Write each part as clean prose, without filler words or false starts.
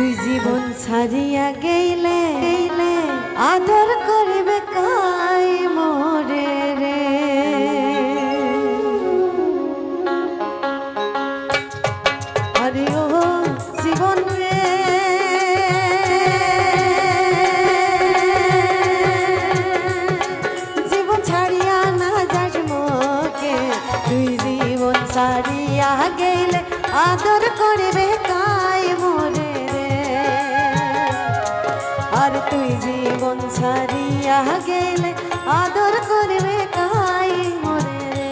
তুই জীবন ছাড়িয়া গেলে আদর করবে কাই মোরে রে। আরে ও জীবন রে, জীবন ছাড়িয়া না যাস মোকে, তুই জীবন ছাড়িয়া গেলে আদর করবে কাই মোরে রে। আর তুই জীবন ছাড়িয়া গেলে আদর করবে কাই মোরে রে।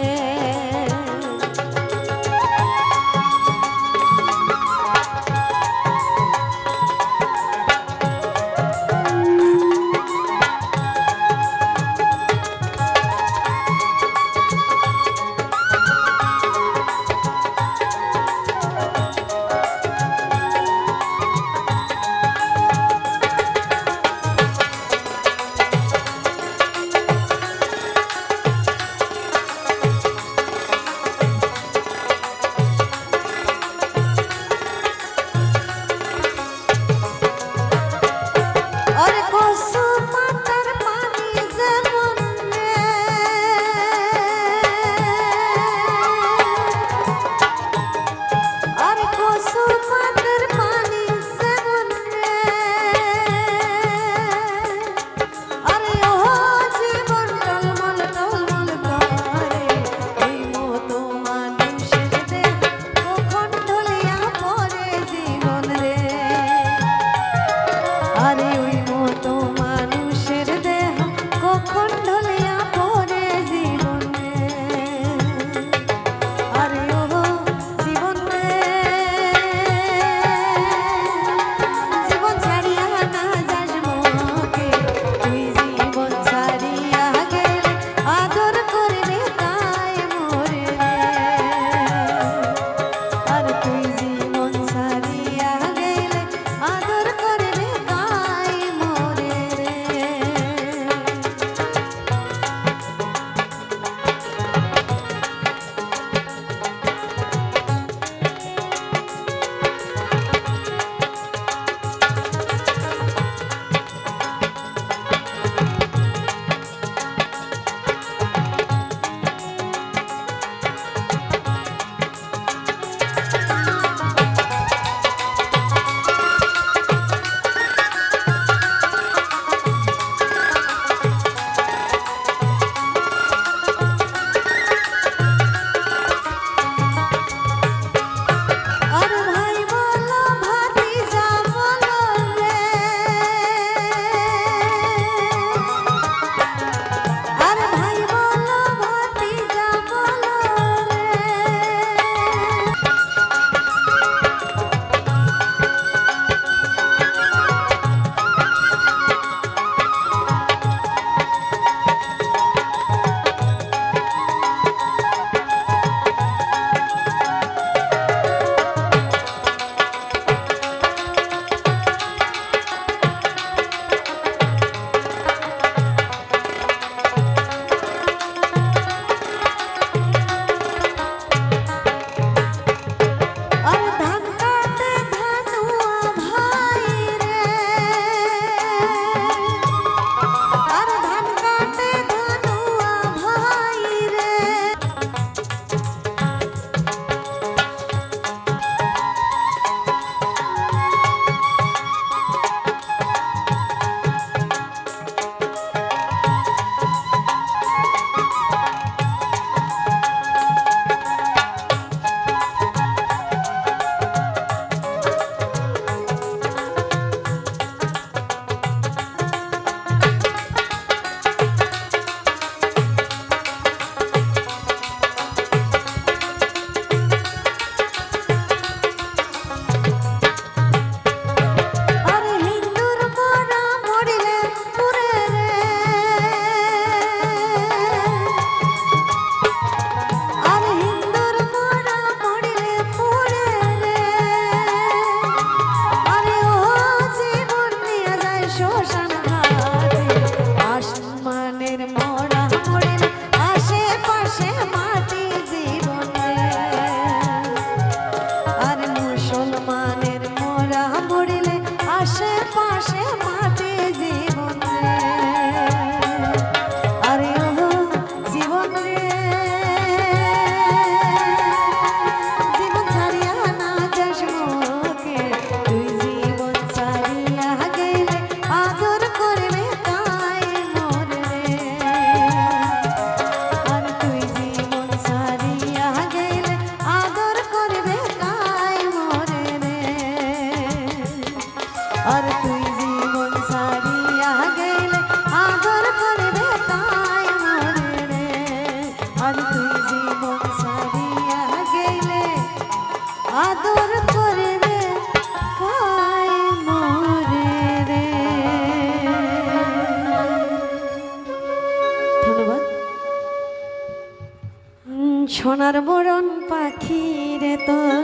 সোনার মরণ পাখি রে তোর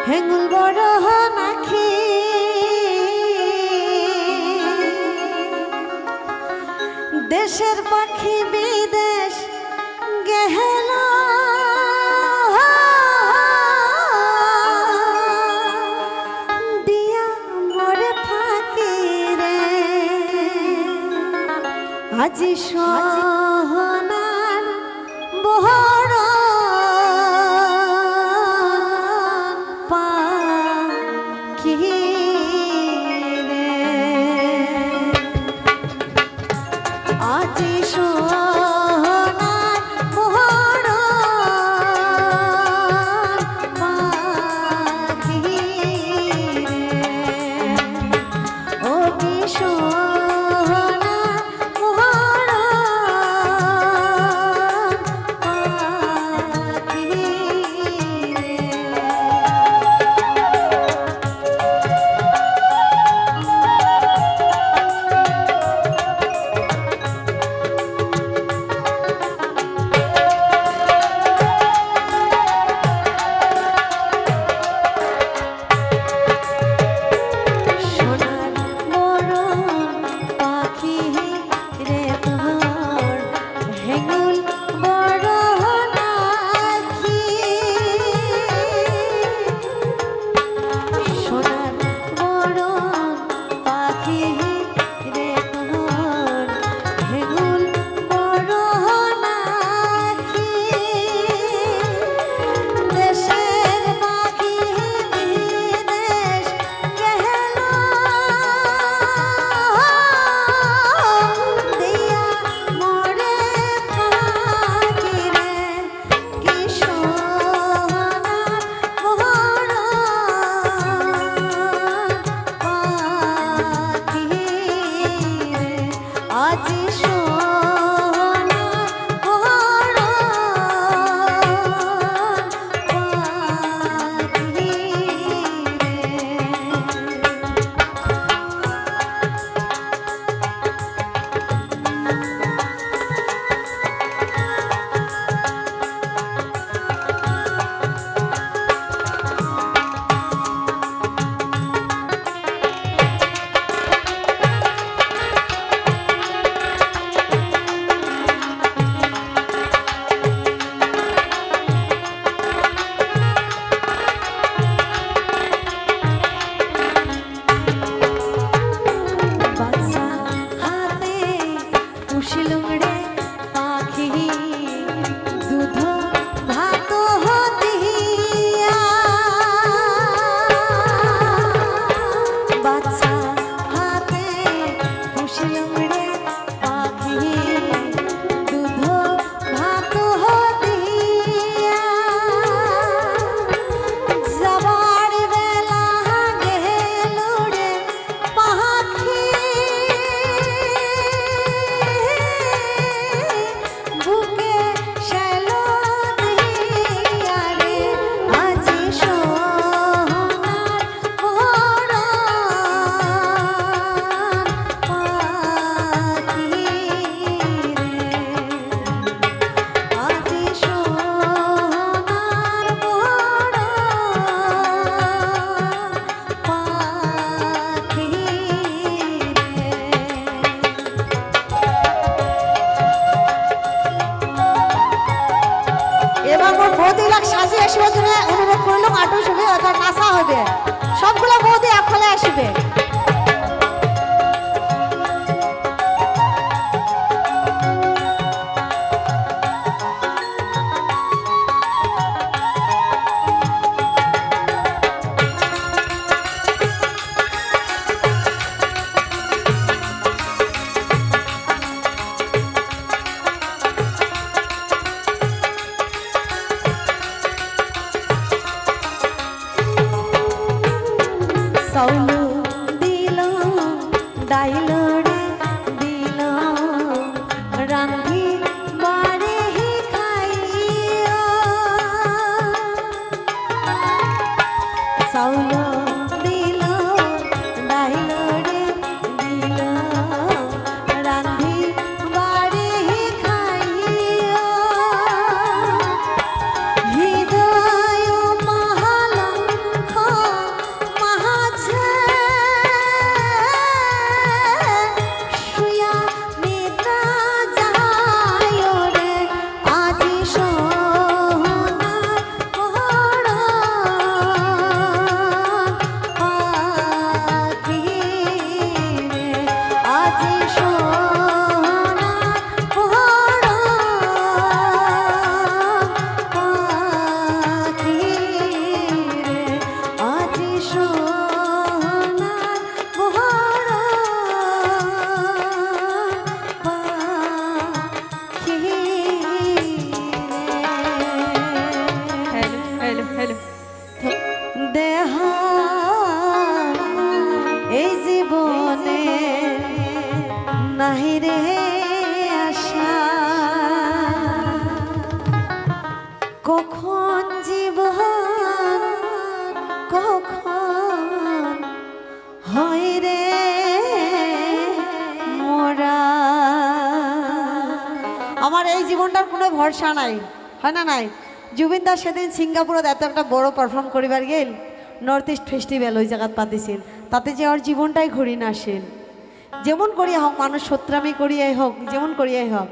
হেঙ্গুল বড় নাখি দেশের পাখি বিদেশ গেল দিয়া মরে ফাঁকি রে আজি সোনার বড় পাখি রে আজি সোনার বড় পাখি রে ও কি সোনার বড় পাখি রে সোনার মরণ পাখি রে তোর হেঙ্গুল বড় নাখি সোনার মরণ পাখি রে তোর হেঙ্গুল বড় নাখি দেশের পাখি বিদেশ গেল দিয়া মরে ফাঁকি রে কি সোনার বড় পাখি রে আজি সোনার বড় পাখি বাচ্চা হাতে পুষিলুম রে পাখি দুধ ভাত দিয়া বাচ্চা হাতে পুষিলুম রে পাখি দুধ ভাত দিয়া যাবার বেলা গেল রে পাখি বুকে শ্যালো দিয়া রে আজি সোনার বড় পাখি রে আজি সোনার বড় পাখি রে এবার মোর বৌদিলাক সাজিয়ে আসবার জন্য অনুরোধ করলাম আটো শুভে ওটা নাচা হবে সবগুলো বৌদি একফলে আসবে চাউল দিল ডাইল রে দিল রান্ধি বাড়ে খাইয়া চাউল দিল ডাইল রে দিল রান্ধি বাড়ে খাইয়া জীবনে নাহি রে আশা কখন জীবন কখন হয় রে মোরা আমার এই জীবনটার কোনো ভরসা নাই হয় না নাই জুবিন দা সেদিন সিঙ্গাপুরে এত একটা বড় পারফর্ম করিবার গেল নর্থ ইস্ট ফেস্টিভ্যাল ওই জায়গাত পাতিছিল তাতে যে ওর জীবনটাই ঘুরি না আসেন যেমন করিয়া হোক মানুষ সত্রামি করিয়াই হোক যেমন করিয়াই হোক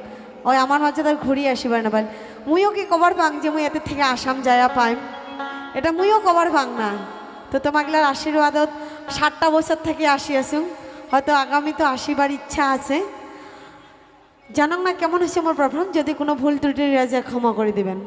ওই আমার মাঝে তার ঘুরিয়ে আসিবার না পাই মুইও কি কবার পাং যে মুই এতে থেকে আসাম যায়া পাইম এটা মুইও কবার পাং না তো তোমাগুলার আশীর্বাদত 60টা বছর থেকে আসি আসুন হয়তো আগামী তো আসিবার ইচ্ছা আছে জানাং না কেমন হয়েছে আমার পারফর্ম যদি কোনো ভুল ত্রুটি রাজা ক্ষমা করে দিবেন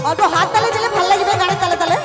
অল্প হাত তালে দিলে ভালো লাগবে গানের তালে তালে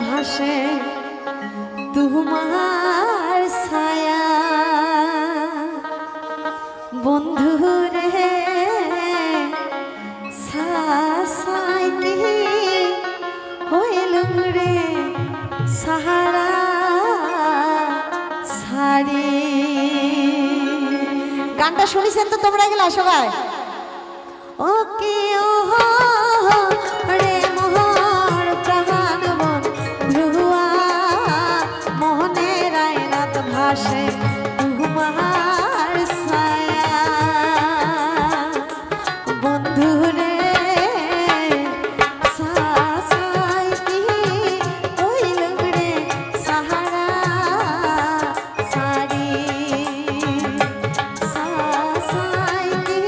ভাসে তোমার ছায়া বন্ধু রে সাসাইতি হইলুম রে সাহারা সারি। গানটা শুনেছেন তো তোমরা গেলা সবাই? ও কি ও রে মোহর প্রাণ বন্ধুয়া মোহনে রাত ভাসে তোমার ছায়া বন্ধু রে সাসাইতি হইলুম রে সাহারা সারি সাসাইতি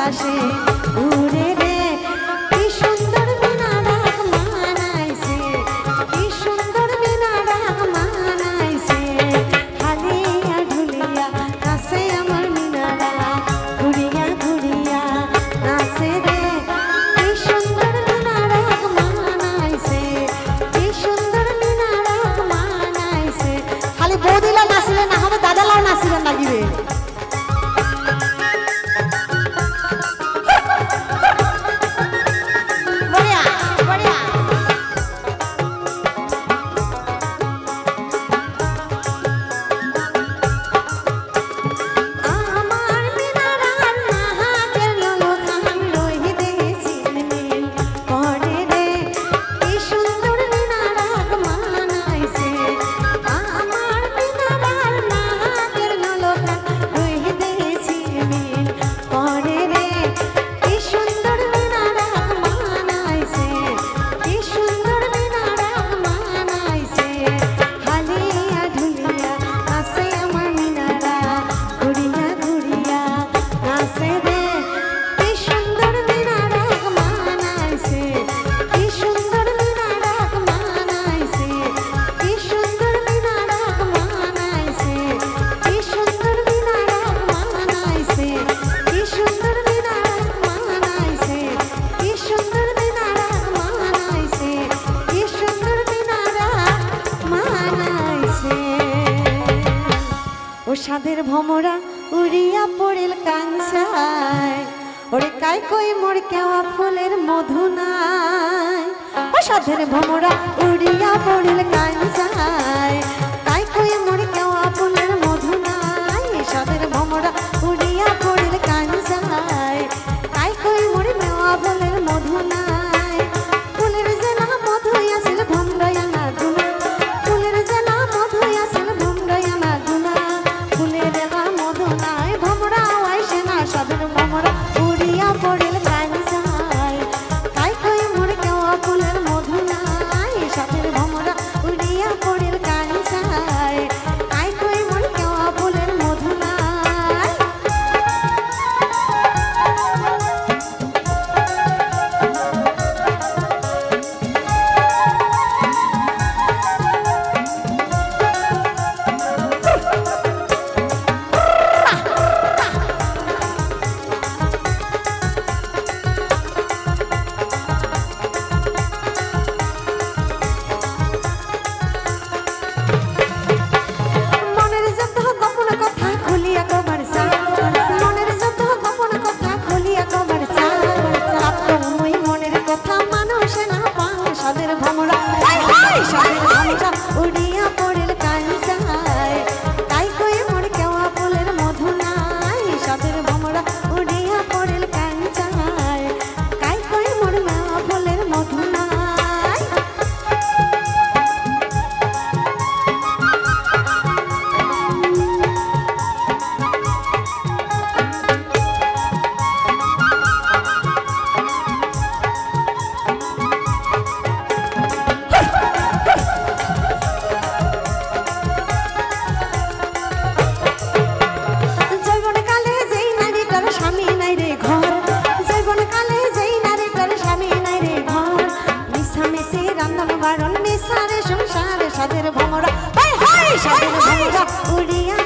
বাতাসে উড়ে রে কি সুন্দর বিনা ডাক মানাইছে কি সুন্দর বিনা ডাক মানাইছে হালিয়া ঢুলিয়া নাচে আমার মিনারা ঘুরিয়া ঘুরিয়া নাচে রে কি সুন্দর বিনা ডাক মানাইছে কি সুন্দর বিনা ডাক মানাইছে খালি বৌদিলা নাচিলে না হবে দাদালাও নাচিলেন লাগিবে সাদের ভমরা উড়িয়া পড়িল কাঞ্চায় ওরে কাই কই মোর কেওয়া ফুলের মধু নাই ও সাদের ভমরা উড়িয়া পড়িল কাঞ্চায় কাই কই মোর কেওয়া ফুলের মধু নাই সাদের ভমরা উড়িয়া পড়িল কাঞ্চায় কাই কই মোর কেওয়া ফুলের মধু নাই ফুলের জেলা মধু আসিল ভমরায়া না দুনা ফুলের জেলা মধু আসিল ভমরায়া না দুনা সাদের ভমরা উড়িয়া পড়িল কাঞ্চায় কাই কই মোর কেওয়া ফুলের মধু নাই সাদের ভমরা উড়িয়া পড়িল কাঞ্চায় কাই কই মোর কেওয়া ফুলের মধু নাই সাদের ভমরা উড়িয়া পড়িল কাঞ্চায় কাই কই মোর কেওয়া ফুলের মধু নাই সাদের ভমরা উড়িয়া পড়িল কাঞ্চায় কাই কই মোর কেওয়া ফুলের মধু নাই সাদের ভমরা হাই হাই সাদের ভমরা উড়িয়া